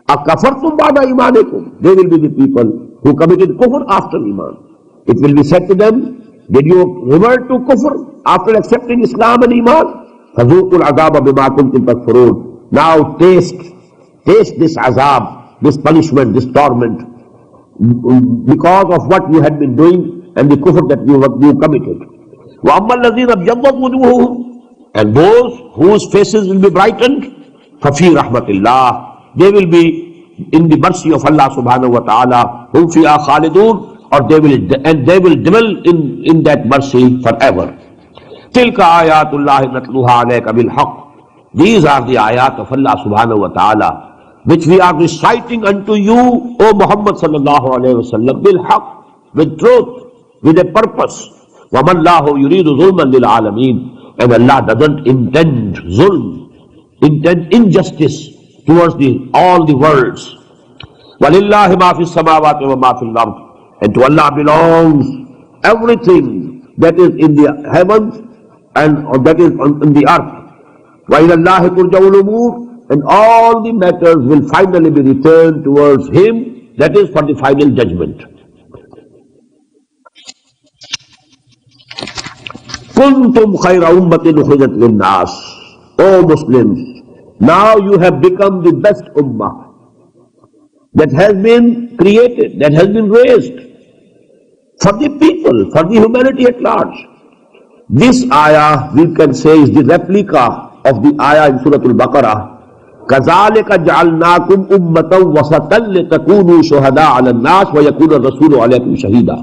أَكَفَرْتُمْ بَعْدَ إِيمَانِكُمْ, they will be the people who committed kufr after Iman. It will be said to them, did you revert to kufr after accepting Islam and Iman? فَذُوقُوا الْعَذَابَ بِمَا كُنْتُمْ تَكْفُرُونَ. Now taste this azab, this punishment, this torment, because of what you had been doing and the kufr that you committed. وَأَمَّا الَّذِينَ ابْيَضَّتْ وُجُوهُهُمْ, and those whose faces will be brightened, فَفِي رَحْمَةِ اللَّهِ, they will be in the mercy of Allah subhanahu wa ta'ala. هُمْ فِيهَا خَالِدُونَ, or they will dwell in that mercy forever. تِلْكَ آيَاتُ اللَّهِ نَتْلُوهَا عَلَيْكَ بِالْحَقِّ. These are the ayat of Allah subhanahu wa ta'ala, which we are reciting unto you, O Muhammad sallallahu alayhi wa sallam, bil-haqq, with truth, with a purpose. وَمَا اللَّهُ يُرِيدُ ظُلْمًا لِلْعَالَمِينَ. And Allah doesn't intend zulm, intend injustice towards all the worlds. وَلِلَّهِ مَا فِي السَّمَاوَاتِ وَمَا فِي الْأَرْضِ. And to Allah belongs everything that is in the heavens and that is in the earth. وَإِلَى اللَّهِ تُرْجَعُ الْأُمُورُ. And all the matters will finally be returned towards Him, that is for the final judgment. كُنْتُمْ خَيْرَ أُمَّةٍ أُخْرِجَتْ لِلنَّاسِ. O Muslims, now you have become the best ummah that has been created, that has been raised for the people, for the humanity at large. This ayah, we can say, is the replica of the ayah in Surah Al-Baqarah, كَذَلِكَ جَعَلْنَاكُمْ أُمَّةً وَسَطًا لِتَكُونُوا شُهَدَاءَ عَلَى النَّاسِ وَيَكُونَ الرَّسُولُ عَلَيْكُمْ شَهِيدًا.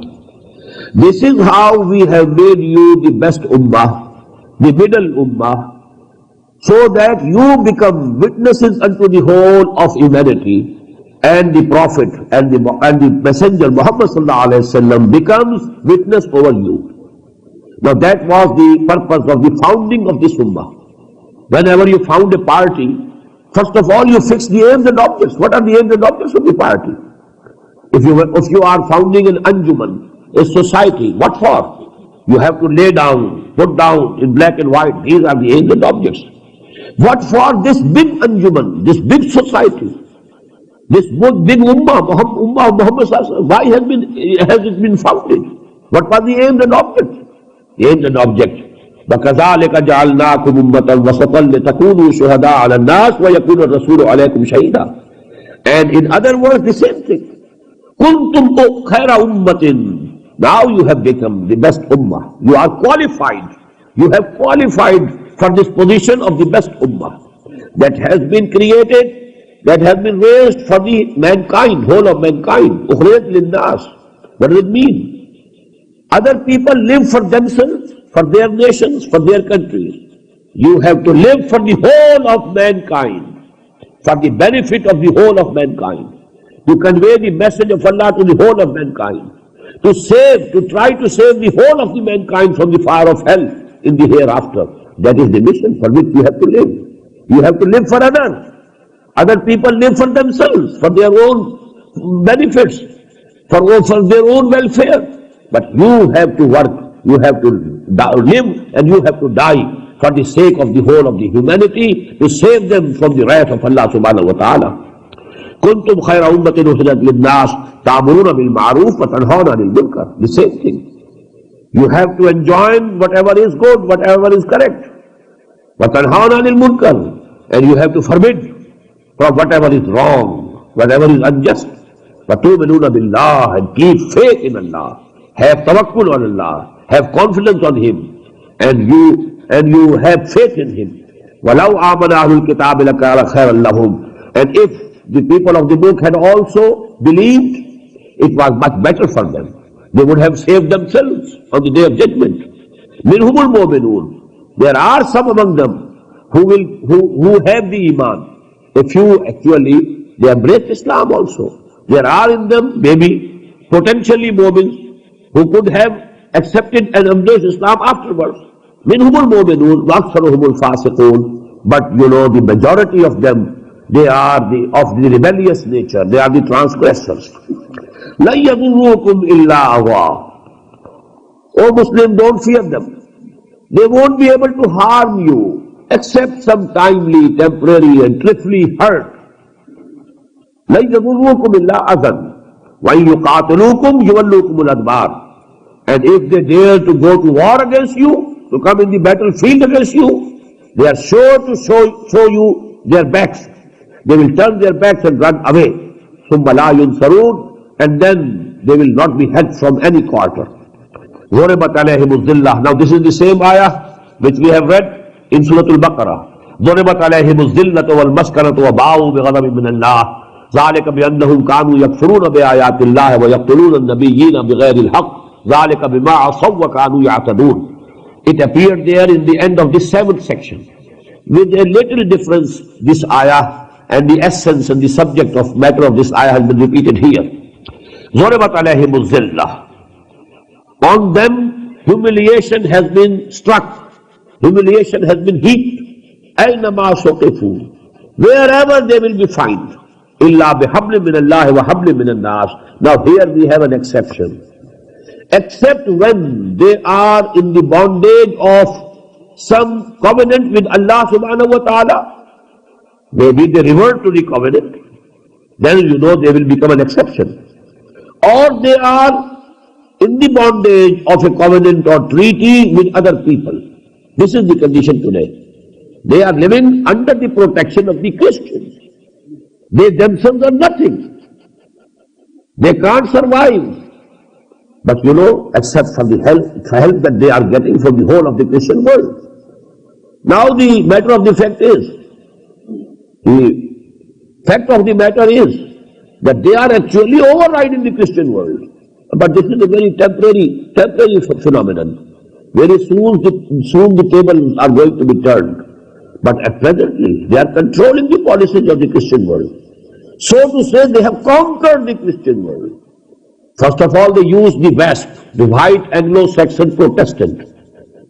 This is how we have made you the best ummah, the middle ummah, so that you become witnesses unto the whole of humanity, and the Prophet and the Messenger Muhammad sallallahu alaihi wasallam becomes witness over you. Now that was the purpose of the founding of this ummah. Whenever you found a party, first of all you fix the aims and objects. What are the aims and objects of the party? If you are founding an anjuman, a society, what for? You have to lay down, put down in black and white, these are the aims and objects. What for this big anjuman, this big society, this big ummah of Muhammad sallallahu alaihi wasallam? Why has it been founded? What were the aims and objects? The aims and objects. وَكَذَلِكَ جَعَلْنَاكُمْ أُمَّةً وَسَطًا لِتَكُونُوا شُهَدَاءَ عَلَى النَّاسِ وَيَكُونَ الرَّسُولُ عَلَيْكُمْ شَهِيدًا. And in other words, the same thing. كُنْتُمْ خَيْرَ أُمَّةٍ. Now you have become the best ummah. You are qualified. You have qualified for this position of the best ummah that has been created, that has been raised for the mankind, whole of mankind. أُخْرِجَتْ لِلنَّاسِ. What does it mean? Other people live for themselves, for their nations, for their countries. You have to live for the whole of mankind, for the benefit of the whole of mankind, to convey the message of Allah to the whole of mankind, to try to save the whole of the mankind from the fire of hell in the hereafter. That is the mission for which you have to live. You have to live for others. Other people live for themselves, for their own benefits, for their own welfare. But you have to work, you have to live, and you have to die for the sake of the whole of the humanity, to save them from the wrath of Allah subhanahu wa ta'ala. كُنْتُمْ خَيْرَ أُمَّةٍ أُخْرِجَتْ لِلنَّاسِ تَأْمُرُونَ بِالْمَعْرُوفِ وَتَنْهَوْنَ عَنِ الْمُنكَرِ. The same thing. You have to enjoin whatever is good, whatever is correct. وَتَنْهَوْنَ عَنِ الْمُنكَرِ. And you have to forbid from whatever is wrong, whatever is unjust. وَتُؤْمِنُونَ بِاللَّهِ. And keep faith in Allah. Have tawakkul on Allah, have confidence on Him, and you have faith in Him. وَلَوْ آمَنَ أَهْلُ الْكِتَابِ لَكَانَ خَيْرًا لَهُمْ. And if the people of the book had also believed, it was much better for them. They would have saved themselves on the day of judgment. مِنْهُمُ الْمُؤْمِنُونَ. There are some among them who have the iman. A few actually, they embrace Islam also. There are in them maybe potentially mu'mins who could have accepted and embraced Islam afterwards. مِنْهُمُ الْمُؤْمِنُونَ وَأَكْثَرُهُمُ الْفَاسِقُونَ. But you know, the majority of them, they are of the rebellious nature, they are the transgressors. لَن يَضُرُّوكُمْ إِلَّا أَذًى. O Muslim, don't fear them. They won't be able to harm you except some timely, temporary and trifling hurt. لَن يَضُرُّوكُمْ إِلَّا أَذًى. وَإِن يُقَاتِلُوكُمْ يُوَلُّوكُمُ الْأَدْبَارَ. And if they dare to go to war against you, to come in the battlefield against you, they are sure to show you their backs. They will turn their backs and run away. ثُمَّ لَا يُنْصَرُونَ. And then they will not be helped from any quarter. ضُرِبَتْ عَلَيْهِمُ الذِّلَّةُ. Now this is the same ayah which we have read in Surah Al-Baqarah. ضُرِبَتْ عَلَيْهِمُ الذِّلَّةُ وَالْمَسْكَنَةُ وَبَاءُوا بِغَضَبٍ مِّنَ اللَّهِ ذَلِكَ بِأَنَّهُمْ كَانُوا يَكْفُرُونَ بِآيَاتِ اللَّهِ وَيَقْتُلُونَ النَّبِيِّينَ بِغَيْرِ الْحَقِّ ذَلِكَ بِمَا عَصَوْا وَكَانُوا يَعْتَدُونَ. It appeared there in the end of this 7th section. With a little difference, this ayah and the essence and the subject of matter of this ayah has been repeated here. ضُرِبَتْ عَلَيْهِمُ الذِّلَّةُ. On them humiliation has been struck, humiliation has been heaped. أَيْنَمَا سُقِفُوا. Wherever they will be found. إِلَّا بِحَبْلٍ مِّنَ اللَّهِ وَحَبْلٍ مِّنَ النَّاسِ. Now here we have an exception. Except when they are in the bondage of some covenant with Allah subhanahu wa ta'ala. Maybe they revert to the covenant, then you know they will become an exception. Or they are in the bondage of a covenant or treaty with other people. This is the condition today. They are living under the protection of the Christians. They themselves are nothing. They can't survive. But you know, except for the help that they are getting from the whole of the Christian world. Now the matter of the fact is, The fact of the matter is that they are actually overriding the Christian world. But this is a very temporary phenomenon. Very soon the tables are going to be turned. But at presently, they are controlling the policies of the Christian world. So to say, they have conquered the Christian world. First of all, they used the West, the white Anglo-Saxon Protestant.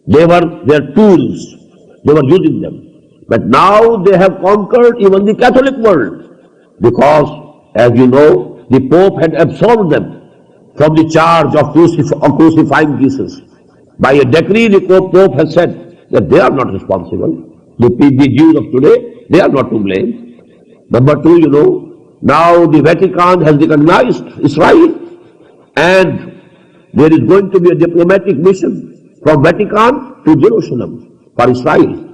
They were their tools. They were using them. But now they have conquered even the Catholic world, because, as you know, the Pope had absolved them from the charge of crucifying Jesus. By a decree, the Pope has said that they are not responsible. The Jews of today, they are not to blame. Number two, you know, now the Vatican has recognized Israel, and there is going to be a diplomatic mission from Vatican to Jerusalem for Israel.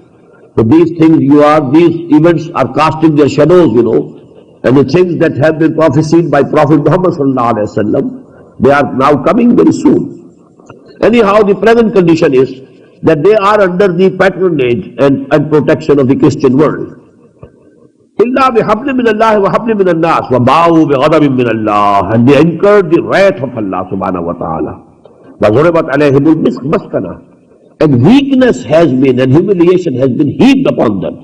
So these events are casting their shadows, you know, and the things that have been prophesied by Prophet Muhammad sallallahu alaihi wasallam, they are now coming very soon. Anyhow, the present condition is that they are under the patronage and protection of the Christian world. إِلَّا بِحَبْلٍ مِّنَ اللَّهِ وَحَبْلٍ مِّنَ النَّاسِ وَبَاءُوا بِغَضَبٍ مِّنَ اللَّهِ, and they incurred the wrath of Allah subhanahu wa ta'ala. وَضُرِبَتْ عَلَيْهِمُ الْمَسْكَنَةُ, and weakness has been, and humiliation has been heaped upon them.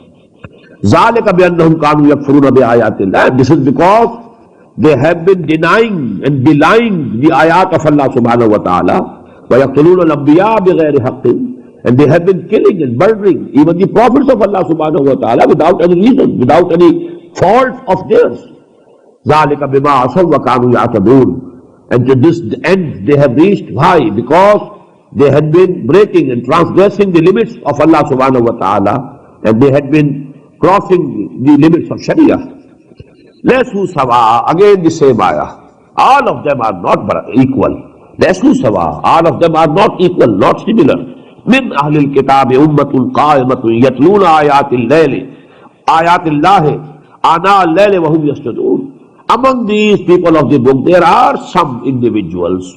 ذَلِكَ بِأَنَّهُمْ كَانُوا يَكْفُرُونَ بِآيَاتِ اللَّهِ, this is because they have been denying and belying the ayat of Allah subhanahu wa ta'ala. وَيَقْتُلُونَ الْأَنْبِيَاءَ بِغَيْرِ حَقٍّ, and they have been killing and murdering even the prophets of Allah subhanahu wa ta'ala without any reason, without any fault of theirs. ذَلِكَ بِمَا عَصَوْا وَكَانُوا يَعْتَدُونَ, and to this end they have reached. Why? Because they had been breaking and transgressing the limits of Allah subhanahu wa ta'ala, and they had been crossing the limits of Sharia. Laysu sawa, again the same ayah. All of them are not equal. Laysu sawa, all of them are not equal, not similar. من أهل الكتاب أمة قائمة يتلون آيات الله آناء الليل وهم يسجدون. Among these people of the book, there are some individuals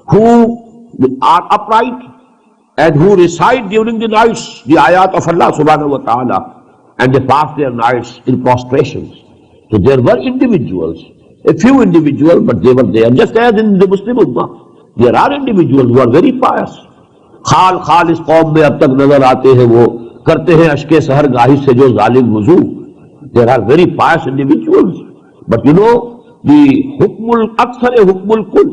who are upright and who recite during the nights the ayat of Allah subhanahu wa ta'ala, and they pass their nights in prostrations. So there were individuals, a few individuals, but they were there. Just as in the Muslim Ummah, there are individuals who are very pious. خال اس قوم میں اب تک نظر آتے ہیں، وہ کرتے ہیں اشک سحر گاہی سے جو ظالم وضو. There are very pious individuals. But you know, the aksar hukm al-kull,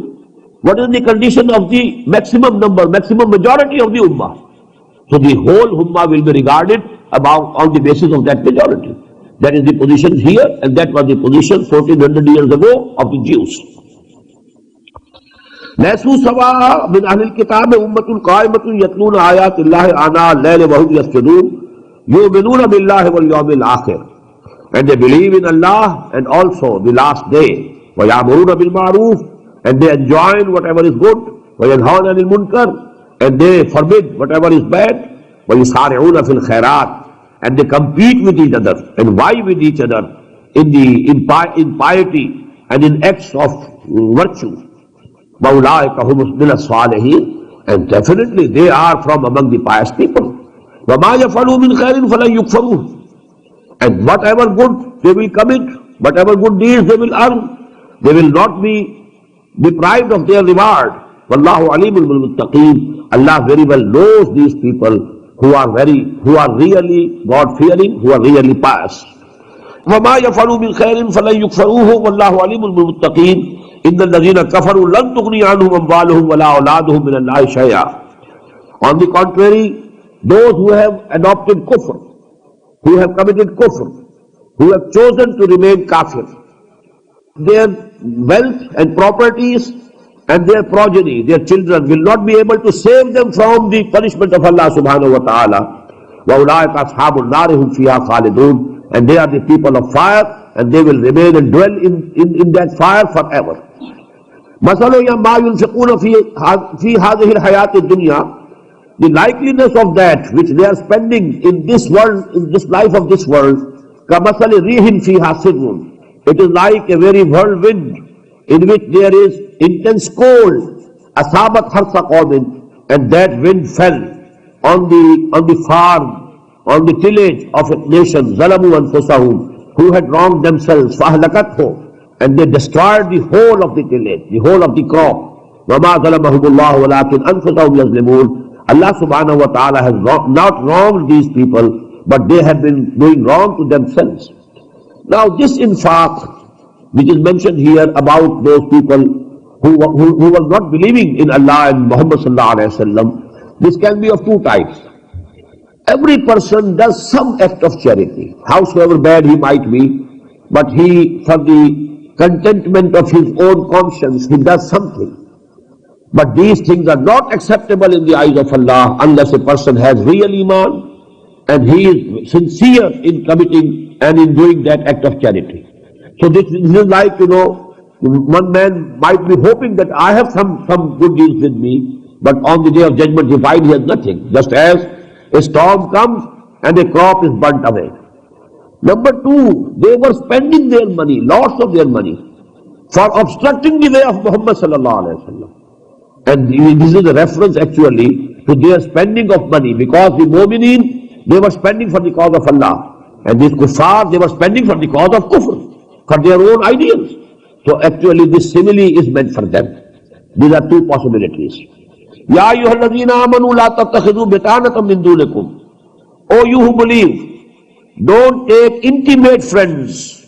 what is the condition of the maximum number, maximum majority of the ummah? So the whole ummah will be regarded on the basis of that majority. That is the position here, and that was the position 1400 years ago of the Jews. لَيْسُوا سَوَاءً مِنْ أَهْلِ الْكِتَابِ أُمَّةٌ قَائِمَةٌ يَتْلُونَ آيَاتِ اللَّهِ آنَاءَ اللَّيْلِ وَهُمْ يَسْجُدُونَ يُؤْمِنُونَ بِاللَّهِ وَالْيَوْمِ الْآخِرِ, and they believe in Allah and also the last day. وَيَأْمُرُونَ بِالْمَعْرُوفِ, and they enjoin whatever is good. وَيَنْهَوْنَ عَنِ الْمُنْكَرِ, and they forbid whatever is bad. وَيُسَارِعُونَ فِي الْخَيْرَاتِ, and they compete with each other and vie with each other in piety and in acts of virtue. وَأُولَٰئِكَ هُمُ مِنَ الصَّالِحِينَ, and definitely they are from among the pious people. وَمَا يَفْعَلُوا مِنْ خَيْرٍ فَلَنْ يُكْفَرُوهُ, and whatever good they will commit, whatever good deeds they will earn, they will not be deprived of their reward. وَاللَّهُ عَلِيمٌ بِالْمُتَّقِينَ, Allah very well knows these people who are really God-fearing, who are really pious. وَمَا يَفْعَلُوا مِنْ خَيْرٍ فَلَنْ يُكْفَرُوهُ وَاللَّهُ عَلِيمٌ بِالْمُتَّقِينَ إِنَّ الَّذِينَ كَفَرُوا لَنْ تُغْنِيَ عَنْهُمْ أَمْوَالُهُمْ وَلَا أَوْلَادُهُمْ مِنَ اللَّهِ شَيْئًا. On the contrary, those who have adopted kufr, who have committed kufr, who have chosen to remain kafir, their wealth and properties and their progeny, their children, will not be able to save them from the punishment of Allah subhanahu wa ta'ala. وَأُولَٰئِكَ أَصْحَابُ النَّارِ هُمْ فِيهَا خَالِدُونَ, and they are the people of fire, and they will remain and dwell in that fire forever. مَثَلُ مَا يُنْفِقُونَ فِي هَذِهِ الْحَيَاةِ الدُّنْيَا, the likeliness of that which they are spending in this world, in this life of this world, كَمَثَلِ رِيحٍ فِيهَا سِرٌّ, it is like a very whirlwind in which there is intense cold. أَصَابَتْ حَرْثَ قَوْمٍ, and that wind fell on the farm, on the tillage of a nation. ظَلَمُوا أَنفُسَهُمْ, who had wronged themselves, فَأَهْلَكَتْهُ, and they destroyed the whole of the tillage, the whole of the crop. وَمَا ظَلَمَهُمُ اللَّهُ وَلَكِنْ أَنفُسَهُمْ يَظْلِمُونَ. Allah subhanahu wa ta'ala has not wronged these people, but they have been doing wrong to themselves. Now this infaq, which is mentioned here about those people who were not believing in Allah and Muhammad sallallahu alaihi wasallam, this can be of two types. Every person does some act of charity, howsoever bad he might be, but he, for the contentment of his own conscience, he does something. But these things are not acceptable in the eyes of Allah unless a person has real iman and he is sincere in committing and in doing that act of charity. So this is like, one man might be hoping that I have some good deeds with me, but on the day of judgment he finds he has nothing, just as a storm comes and a crop is burnt away. Number two, they were spending their money, lots of their money, for obstructing the way of Muhammad sallallahu alaihi wasallam. And this is a reference actually to their spending of money, because the mu'mineen, they were spending for the cause of Allah, and these kuffar, they were spending for the cause of kufr, for their own ideals. So actually this simile is meant for them. These are two possibilities. Ya ayyuhalladhina amanu la tattakhidhu bitanatan min dunikum. O you who believe, don't take intimate friends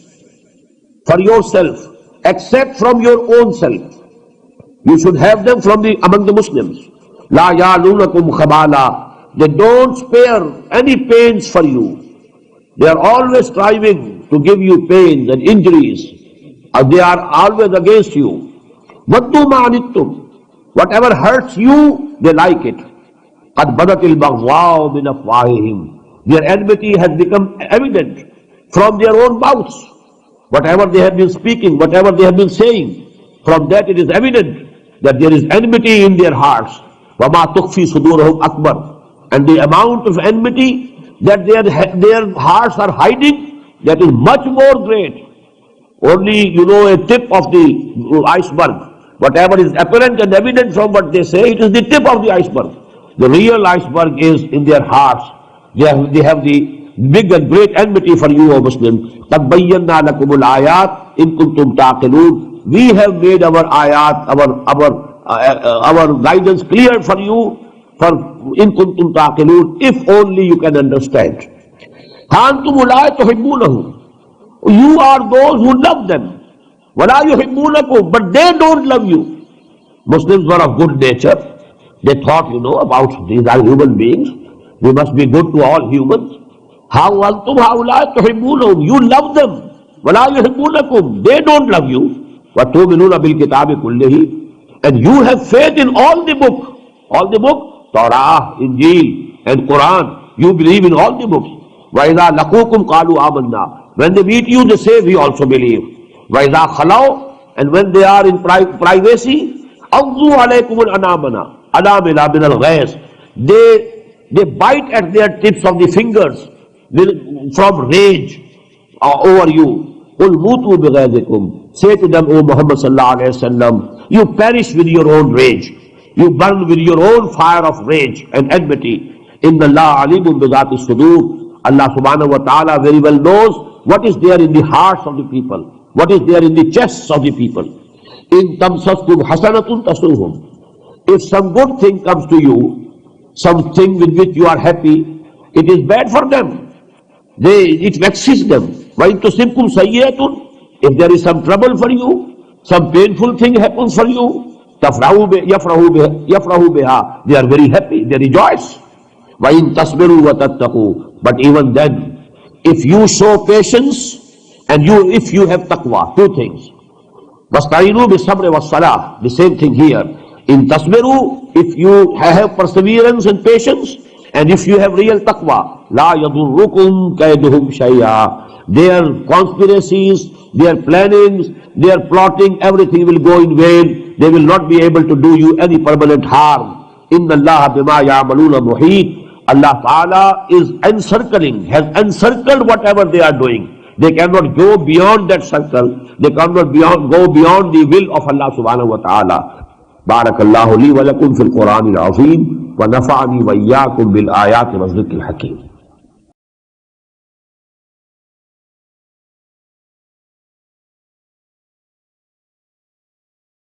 for yourself except from your own self. You should have them from among the Muslims. La ya'lunakum khabala. They don't spare any pains for you. They are always striving to give you pains and injuries. They are always against you. Waddu ma'anittum. Whatever hurts you, they like it. Qad badatil baghwa'u min afwahihim. Their enmity has become evident from their own mouths. Whatever they have been speaking, whatever they have been saying, from that it is evident that there is enmity in their hearts. وَمَا تُخْفِي صُدُورَهُمْ أَكْبَرُ. And the amount of enmity that their hearts are hiding, that is much more great. Only, a tip of the iceberg. Whatever is apparent and evident from what they say, it is the tip of the iceberg. The real iceberg is in their hearts. They have the big and great enmity for you, O Muslims. قَدْ بَيَّنَّا لَكُمُ الْآيَاتِ إِن كُنْتُمْ تَعْقِلُونَ. We have made our ayat, our guidance clear for you, for in kuntum taqilun, if only you can understand. Antum la tuhibbunahu. You are those who love them. Wala yuhibbunakum, but they don't love you. Muslims were of good nature. They thought, about these are human beings. We must be good to all humans. How antum haula tuhibbunahum. You love them. Wala yuhibbunakum. They don't love you. وَتُؤْمِنُونَ بِالْكِتَابِ كُلِّهِ. And you have faith in all the book, Torah, Injil and Quran. You believe in all the books. وَإِذَا لَقُوكُمْ قَالُوا آمَنَّا. When they meet you, they say, we also believe. وَإِذَا خَلَوْا. And when they are in privacy, أَغْضُوا عَلَيْكُمُ الْأَنَامِنَا أَنَامِلَا مِنَ الْغَيْظِ. They bite at their tips of the fingers from rage over you. قُلْ مُوتُوا بِغَيْظِكُمْ. Say to them, O Muhammad sallallahu alaihi wasallam, you perish with your own rage. You burn with your own fire of rage and enmity. Inna Allah alimun bi dhati sudur. Allah subhanahu wa ta'ala very well knows what is there in the hearts of the people, what is there in the chests of the people. In tamsaskum hasanatun tasuhum. If some good thing comes to you, something with which you are happy, it is bad for them. It vexes them. وَإِن تُصِبْكُمْ سَيِّئَةٌ. If there is some trouble for you, some painful thing happens for you, يَفْرَحُوا بِهَا. They are very happy, they rejoice. وَإِن تَصْبِرُوا وَتَتَّقُوا. But even then, if you show patience and if you have taqwa, two things. وَاسْتَعِينُوا بِالصَّبْرِ وَالصَّلَاةِ. The same thing here. In tasbiru, if you have perseverance and patience, and if you have real taqwa, لَا يَضُرُّكُمْ كَيْدُهُمْ شَيْئًا. Their conspiracies, their plannings, their plotting, everything will go in vain. They will not be able to do you any permanent harm. Inna Allah bima ya'maluna muhit. Allah Ta'ala is encircling, has encircled whatever they are doing. They cannot go beyond that circle. They cannot go beyond the will of Allah Subhanahu wa Ta'ala. Barakallahu li wa lakum fil Quran al-Azim wa nafa'ani wa iyyakum bil ayati wa dhikr al-hakim.